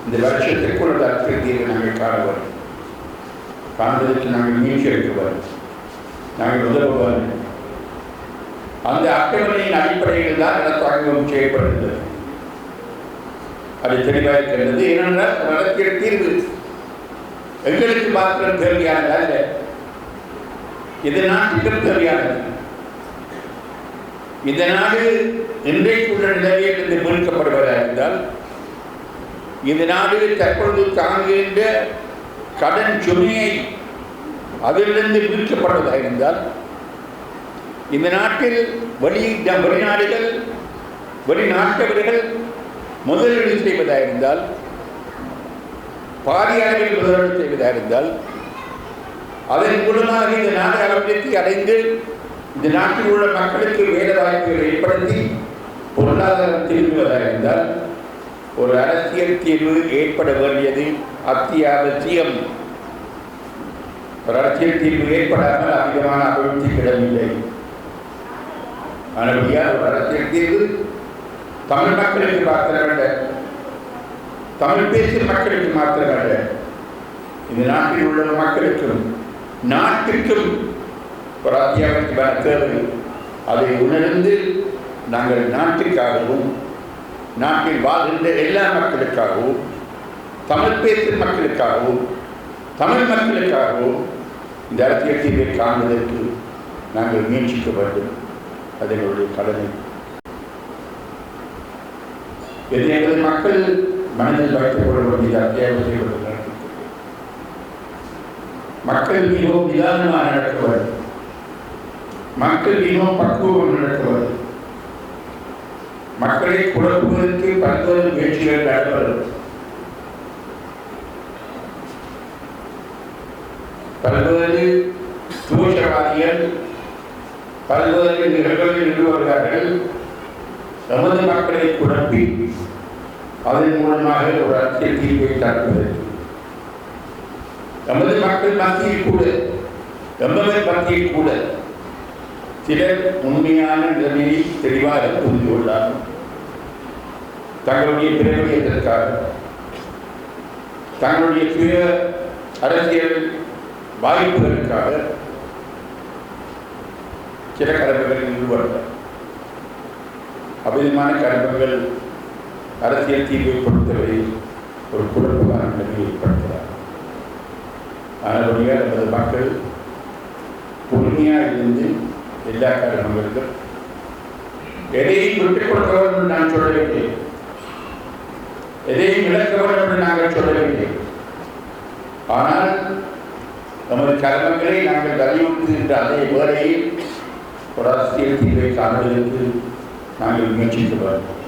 இந்த வருஷத்திற்குள் அந்த அரசியல் தீர்வை நாங்கள் காண வரும். காண்பதற்கு நாங்கள் முயற்சி எடுக்க வரும். நாங்கள் உதவ வேண்டும். அந்த அட்டவணையின் அடிப்படையில் தான் அரசாங்கம் செய்யப்படுகிறது. அது தெளிவாக இருக்கின்றது. ஏனென்றால் அரசியல் தீர்வு எங்களுக்கு மாத்திரம் தேவையானது அல்ல, இது நாட்டுக்கும் தேவையானது. இந்த நாடு இன்றைக்குள்ள நிலையிலிருந்து மீட்கப்படுவதாக இருந்தால், இந்த நாடு தற்பொழுது தாங்குகின்ற கடன் சுமையை அதிலிருந்து மீட்கப்படுவதாக இருந்தால், இந்த நாட்டில் வெளிநாடுகள் வெளிநாட்டவர்கள் முதலீடு செய்வதாக இருந்தால், பாரிய அளவில் முதலீடு செய்வதாக இருந்தால், அதன் மூலமாக இந்த நாடு அபிவிருத்தி அடைந்து இந்த நாட்டில் உள்ள மக்களுக்கு வேலை வாய்ப்புகளை ஏற்படுத்தி பொருளாதாரம் திரும்புவதாக இருந்தால், ஒரு அரசியல் தீர்வு ஏற்பட வேண்டியது அத்தியாவசியம். ஒரு அரசியல் தீர்வு ஏற்படாமல் அதிகமான அபிவிருத்தி கிடமில்லை. ஆனால் ஒரு அரசியல் தீர்வு தமிழ் மக்களுக்கு மாத்திரமல்ல, தமிழ் பேசும் மக்களுக்கு மாத்திரமல்ல, இந்த நாட்டில் உள்ள மக்களுக்கும் நாட்டுக்கும் ஒரு அத்தியாவசியமான தேவை. அதை உணர்ந்து நாங்கள் நாட்டுக்காகவும் நாட்டில் வாழ்கின்ற எல்லா மக்களுக்காகவும் தமிழ் பேசும் மக்களுக்காகவும் தமிழ் மக்களுக்காகவும் இந்த அரசியல் தீர்வை காண்பதற்கு நாங்கள் முயற்சிக்க வேண்டும். அது எங்களுடைய கடமை. என்பது மக்கள் மனதில் வைத்துக் கொள்ள வேண்டியது அத்தியாவசியம். மக்கள் மிகவும் நிதானமாக நடக்க வேண்டும். மக்கள் மிகவும் பக்குவம் நடக்க வேண்டும். மக்களை குழப்புவதற்கு பல்வேறு முயற்சிகள் நடப்பது, பல்வேறு தூஷவாதிகள் பல்வேறு நிகழ்வுகளில் ஈடுபடுகிறார்கள். நமது மக்களை குழப்பி அதன் மூலமாக ஒரு அரசியல் தீர்வை தடுப்பதற்கு நமது மக்கள் மத்தியில் கூட எம்பவர் மத்தியில் கூட சிலர் உண்மையான நிலைமையை தெளிவாக புரிந்து கொள்ளார்கள். தங்களுடைய பிரபலியத்திற்காக தங்களுடைய சுய அரசியல் வாய்ப்புகளுக்காக சில கலப்புகளில் ஈடுபடுகிறார். அபிதமான கலப்புகள் அரசியல் தீர்வை பொறுத்தவரை ஒரு குழப்பமான நிலைமையை ஏற்படுத்துகிறார். ஆனால் நமது மக்கள் பொறுமையாக இருந்து எல்லா காரணங்களுக்கும் எதையும் விட்டுக் கொடுக்க வேண்டும் என்று நான் சொல்லவில்லை, எதையும் இழக்க வேண்டும் என்று நாங்கள் சொல்லவில்லை. ஆனால் நமது கர்மங்களை நாங்கள் வலியுறுத்துகின்ற அதே வேளையில் ஒரு அரசியல் தீர்வை காண்பதற்கு நாங்கள் முயற்சிக்க வேண்டும்.